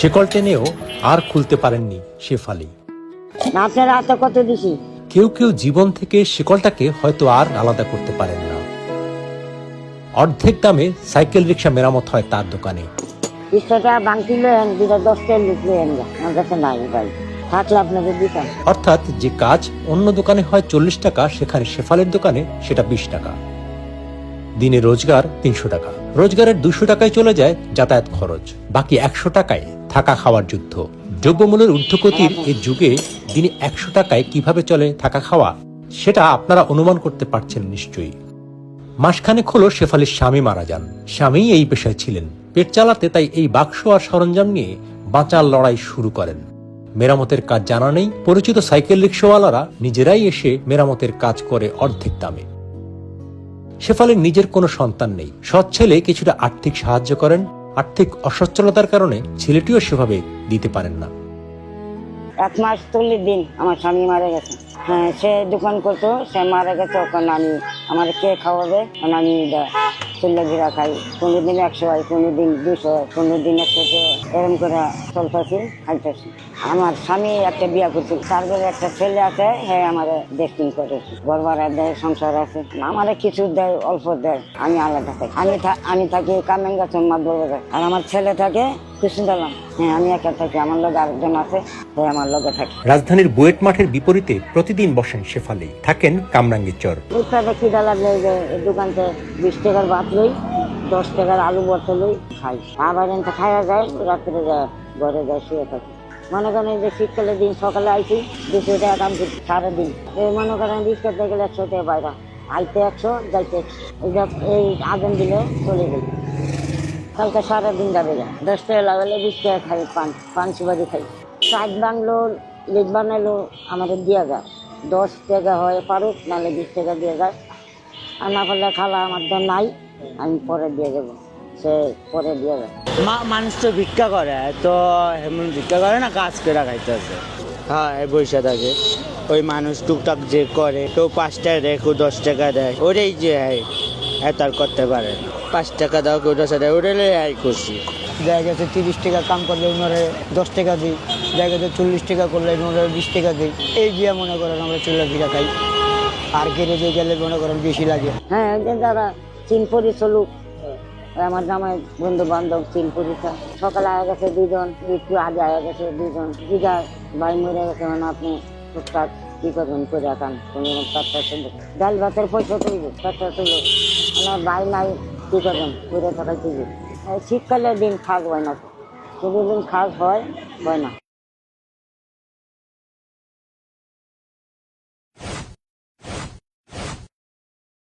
শিকল টেনেও আর খুলতে পারেননি শেফালি। আপনার হাতে কত দিছি? কেউ কেউ জীবন থেকে শিকলটাকে হয়তো আর আলাদা করতে পারেন না। অর্ধেক দামে সাইকেল রিক্সা মেরামত হয় তার দোকানে। 20 টাকা বাংতি লয়েন, 10 টাকা লয়েন, আমার কাছে নাই ভাই, থাকলে আপনাকে দিতাম। অর্থাৎ যে কাজ অন্য দোকানে হয় 40 টাকা, সেখানে শেফালির দোকানে সেটা 20 টাকা। দিনে রোজগার 300 টাকা। রোজগারের 200 টাকায় চলে যায় যাতায়াত খরচ, বাকি 100 টাকায় থাকা খাওয়ার যুদ্ধ। দ্রব্যমূল্যের ঊর্ধ্বগতির এই যুগে দিনে 100 টাকায় কিভাবে চলে থাকা খাওয়া, সেটা আপনারা অনুমান করতে পারছেন নিশ্চয়ই। মাসখানেক হলো শেফালির স্বামী মারা যান। স্বামী এই পেশায় ছিলেন, পেট চালাতে তাই এই বাক্স আর সরঞ্জাম নিয়ে বাঁচার লড়াই শুরু করেন। মেরামতের কাজ জানা নেই, পরিচিত সাইকেল রিক্সাওয়ালারা নিজেরাই এসে মেরামতের কাজ করে অর্ধেক দামে। শেফালির নিজের কোনো সন্তান নেই। সৎ ছেলে কিছুটা আর্থিক সাহায্য করেন। আর্থিক অসচ্ছলতার কারণে ছেলেটিও সেভাবে দিতে পারেন না। 1 মাস 40 দিন আমার স্বামী মারা গেছে। হ্যাঁ, সে দোকান করতো, সে মারা গেছে। ওখানে আমি আমার কে খাওয়াবে, আমি চুল্লা ঘিরা খাই। 15 দিন 100 হয়, 15 দিন 200 হয়, 15 দিন 100, এরকম করে চলতেছি, খাইতেছি। আমার স্বামী একটা বিয়া করছিল, তার ঘরে একটা ছেলে আছে, হ্যাঁ আমার দেখতেন করে ঘর ভাড়া দেয়, সংসার আছে। আমার কিছু দেয়, অল্প দেয়, আমি আলাদা থাকি। আমি থাকি কামেঙ্গা চম্মা বাজার, আর আমার ছেলে থাকে কৃষ্ণডালাম। হ্যাঁ, আমি একা থাকি, আমার লোক আরেকজন আছে, হ্যাঁ আমার লোকে থাকি। রাজধানীর বুয়েট মাঠের বিপরীতে প্রতিদিন বসেন শেফালি, থাকেন কামরাঙ্গীরচর। উৎপাদে খিদা লাগলে যে দোকানতে 20 টাকার ভাত লই, 10 টাকার আলু ভর্তা লই, খাই। আবার এনতে খাওয়া যায়, রাত্রে যায় ঘরে যায়, শুয়ে থাকি। মনে করেন যে শীতকালের দিন সকালে আইছি 200 টাকা দাম দিচ্ছি সারাদিন। এই মনে করেন রিক্সা থেকে গেলে 100 টাকা বাইরা, আইতে 100, যাইতে 100। এই আগুন দিলে চলে যাই। কালকে সারাদিন যাবে যা 10 টাকা লাগালে 20 টাকা খাই, পান সুবাদি খাই। চাট বাংলো লিট বানাইলো আমাদের দিয়া যায়, 10 টাকা হয় পারুক, নাহলে 20 টাকা দিয়ে যায়। আর না পারলে খালা আমার তো নাই, আমি পরে দিয়ে যাবো, সে পরে দিয়ে যায়। মানুষ তো ভিক্ষা করে, তো এমন ভিক্ষা করে না, কাজ করে খাইতে আছে। হ্যাঁ, বসে থাকে ওই মানুষ টুকটাক যে করে, কেউ 5 টাকা দেয়, কেউ 10 টাকা দেয়, ওটাই যে এত আর করতে পারে। 5 টাকা দাও, কেউ 10 টাকা দেয়, ওটাই করছি। দেখা গেছে 30 টাকা কাম করলে ওনারে 10 টাকা দিই, দেখা গেছে 40 টাকা করলে ওনারে 20 টাকা দিই। এই দিয়ে মনে করেন আমরা চুলা ভিড়া খাই। আর গ্যারেজে গেলে মনে করেন বেশি লাগে। হ্যাঁ, যারা চিনপুরি চলুক, আমার জামাই বন্ধু বান্ধব চিনপুরিটা সকালে আয়া গেছে 2 জন, একটু আগে আয়া গেছে 2 জন। দিঘা ভাই মরে গেছে, মানে আপনি টুকটাক কি করবেন করে খান, কোনো টাকা তুলব, ডাল ভাতের পয়সা তুলব, টাকা তুলব। আমার ভাই নাই, কি করবেন করে টাকা তুলব। শীতকালের দিন খাস হয় না, কোনো দিন খাস হয় না।